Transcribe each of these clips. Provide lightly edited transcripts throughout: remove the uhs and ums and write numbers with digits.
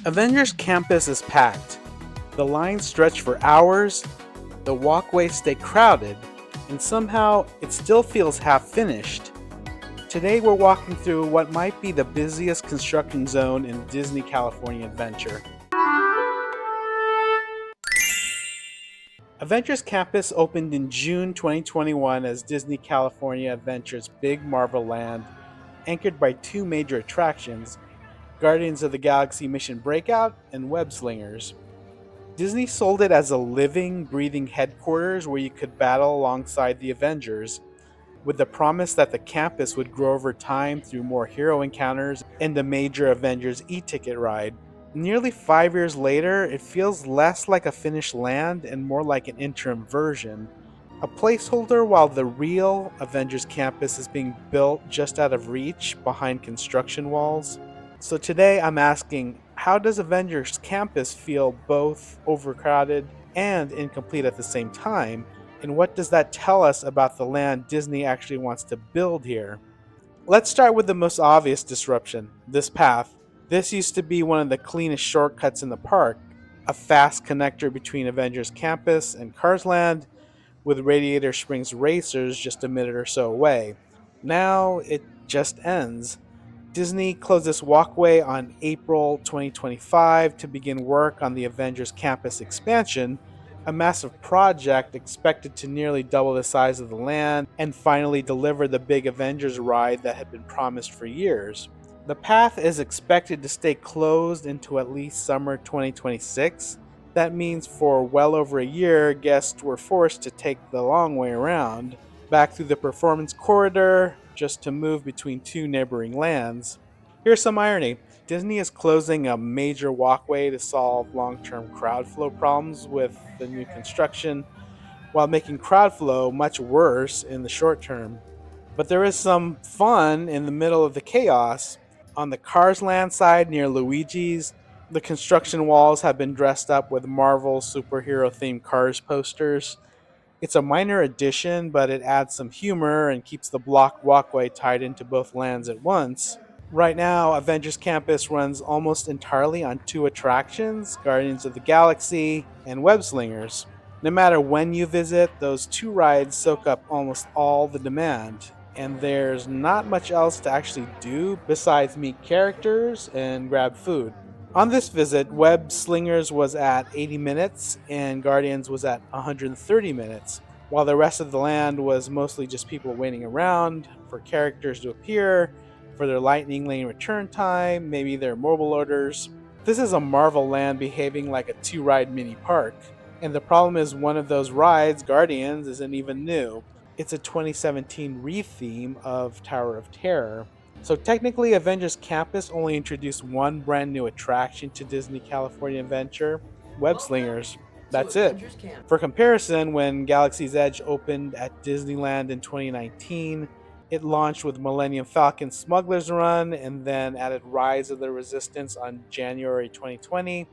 Avengers Campus is packed. The lines stretch for hours, the walkways stay crowded, and somehow it still feels half finished. Today we're walking through what might be the busiest construction zone in Disney California Adventure. Avengers Campus opened in June 2021 as Disney California Adventure's big Marvel land, anchored by two major attractions: Guardians of the Galaxy Mission Breakout and Web Slingers. Disney sold it as a living, breathing headquarters where you could battle alongside the Avengers, with the promise that the campus would grow over time through more hero encounters and a major Avengers e-ticket ride. Nearly 5 years later, it feels less like a finished land and more like an interim version, a placeholder while the real Avengers Campus is being built just out of reach behind construction walls. So today I'm asking, how does Avengers Campus feel both overcrowded and incomplete at the same time? And what does that tell us about the land Disney actually wants to build here? Let's start with the most obvious disruption: this path. This used to be one of the cleanest shortcuts in the park, a fast connector between Avengers Campus and Cars Land, with Radiator Springs Racers just a minute or so away. Now it just ends. Disney closed this walkway on April 2025 to begin work on the Avengers Campus expansion, a massive project expected to nearly double the size of the land and finally deliver the big Avengers ride that had been promised for years. The path is expected to stay closed until at least summer 2026. That means for well over a year, guests were forced to take the long way around, back through the performance corridor, just to move between two neighboring lands. Here's some irony: Disney is closing a major walkway to solve long term crowd flow problems with the new construction, while making crowd flow much worse in the short term. But there is some fun in the middle of the chaos. On the Cars Land side near Luigi's, the construction walls have been dressed up with Marvel superhero themed Cars posters. It's a minor addition, but it adds some humor and keeps the block walkway tied into both lands at once. Right now, Avengers Campus runs almost entirely on two attractions: Guardians of the Galaxy and Web Slingers. No matter when you visit, those two rides soak up almost all the demand, and there's not much else to actually do besides meet characters and grab food. On this visit, Web Slingers was at 80 minutes and Guardians was at 130 minutes, while the rest of the land was mostly just people waiting around for characters to appear, for their lightning lane return time, maybe their mobile orders. This is a Marvel land behaving like a two-ride mini park. And the problem is, one of those rides, Guardians, isn't even new. It's a 2017 re-theme of Tower of Terror. So technically, Avengers Campus only introduced one brand new attraction to Disney California Adventure: Web Slingers. That's it. For comparison, when Galaxy's Edge opened at Disneyland in 2019, it launched with Millennium Falcon Smuggler's Run and then added Rise of the Resistance on January 2020.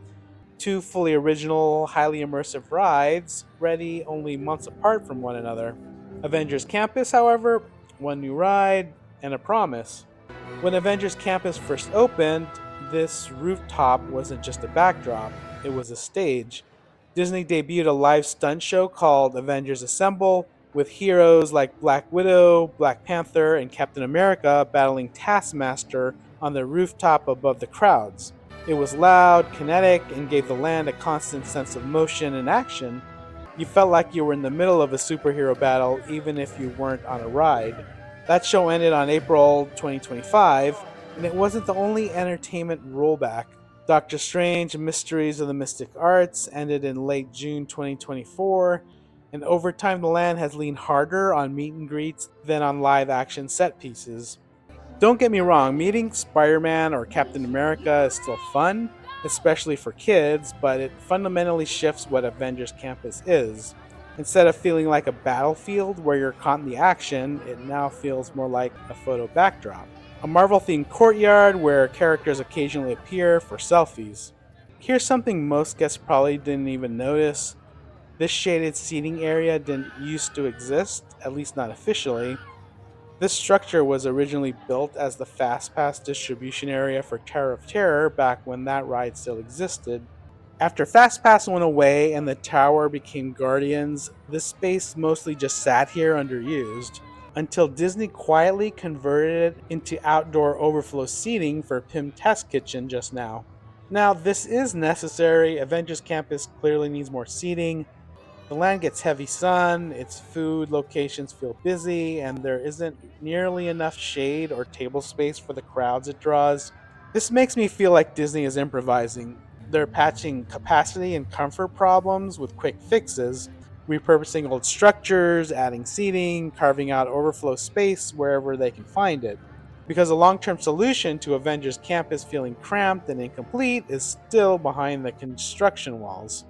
Two fully original, highly immersive rides, ready only months apart from one another. Avengers Campus, however, one new ride and a promise. When Avengers Campus first opened, this rooftop wasn't just a backdrop, it was a stage. Disney debuted a live stunt show called Avengers Assemble, with heroes like Black Widow, Black Panther, and Captain America battling Taskmaster on the rooftop above the crowds. It was loud, kinetic, and gave the land a constant sense of motion and action. You felt like you were in the middle of a superhero battle even if you weren't on a ride. That show ended on April 2025, and it wasn't the only entertainment rollback. Doctor Strange Mysteries of the Mystic Arts ended in late June 2024, and over time the land has leaned harder on meet and greets than on live action set pieces. Don't get me wrong, meeting Spider Man or Captain America is still fun, especially for kids, but it fundamentally shifts what Avengers Campus is. Instead of feeling like a battlefield where you're caught in the action, it now feels more like a photo backdrop. A Marvel themed courtyard where characters occasionally appear for selfies. Here's something most guests probably didn't even notice: this shaded seating area didn't used to exist, at least not officially. This structure was originally built as the FastPass distribution area for Tower of Terror back when that ride still existed. After FastPass went away and the tower became Guardians, this space mostly just sat here underused until Disney quietly converted it into outdoor overflow seating for Pym Test Kitchen just now. Now, this is necessary. Avengers Campus clearly needs more seating. The land gets heavy sun, its food locations feel busy, and there isn't nearly enough shade or table space for the crowds it draws. This makes me feel like Disney is improvising. They're patching capacity and comfort problems with quick fixes, repurposing old structures, adding seating, carving out overflow space wherever they can find it. Because a long term solution to Avengers Campus feeling cramped and incomplete is still behind the construction walls.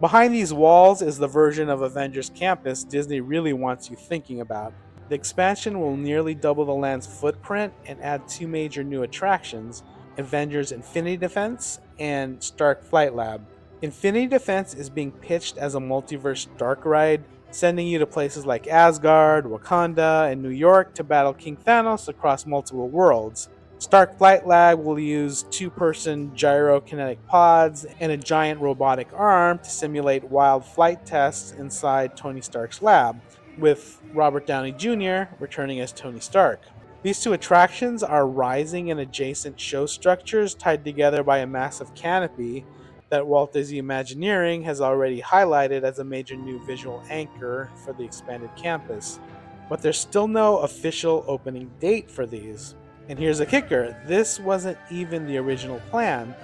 Behind these walls is the version of Avengers Campus Disney really wants you thinking about. The expansion will nearly double the land's footprint and add two major new attractions: Avengers Infinity Defense and Stark Flight Lab. Infinity Defense is being pitched as a multiverse dark ride, sending you to places like Asgard, Wakanda, and New York to battle King Thanos across multiple worlds. Stark Flight Lab will use two-person gyrokinetic pods and a giant robotic arm to simulate wild flight tests inside Tony Stark's lab, with Robert Downey Jr. returning as Tony Stark. These two attractions are rising in adjacent show structures tied together by a massive canopy that Walt Disney Imagineering has already highlighted as a major new visual anchor for the expanded campus. But there's still no official opening date for these. And here's the kicker: this wasn't even the original plan.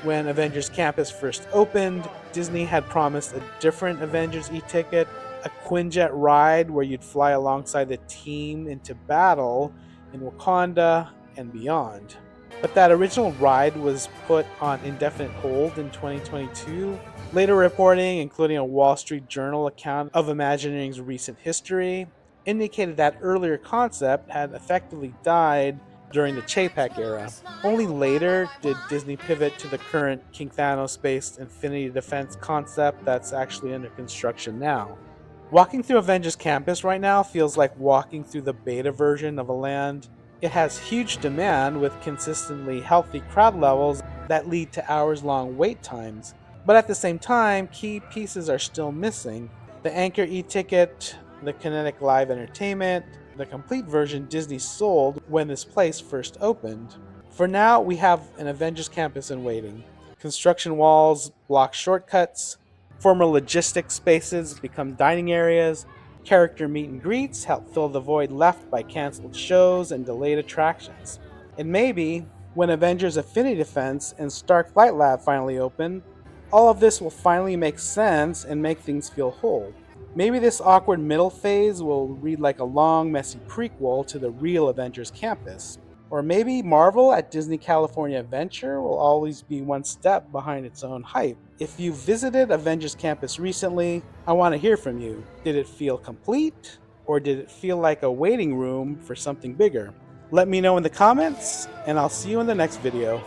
When Avengers Campus first opened, Disney had promised a different Avengers e-ticket, a Quinjet ride where you'd fly alongside the team into battle in Wakanda and beyond. But that original ride was put on indefinite hold in 2022. Later reporting, including a Wall Street Journal account of Imagineering's recent history, indicated that earlier concept had effectively died during the Chapek era. Only later did Disney pivot to the current King Thanos based Infinity Defense concept that's actually under construction now. Walking through Avengers Campus right now feels like walking through the beta version of a land. It has huge demand with consistently healthy crowd levels that lead to hours-long wait times. But at the same time, key pieces are still missing: the Anchor e-ticket, the Kinetic Live Entertainment, the complete version Disney sold when this place first opened. For now, we have an Avengers Campus in waiting. Construction walls block shortcuts, former logistics spaces become dining areas, character meet and greets help fill the void left by canceled shows and delayed attractions. And maybe, when Avengers Infinity Defense and Stark Flight Lab finally open, all of this will finally make sense and make things feel whole. Maybe this awkward middle phase will read like a long, messy prequel to the real Avengers Campus. Or maybe Marvel at Disney California Adventure will always be one step behind its own hype. If you visited Avengers Campus recently, I want to hear from you. Did it feel complete? Or did it feel like a waiting room for something bigger? Let me know in the comments, and I'll see you in the next video.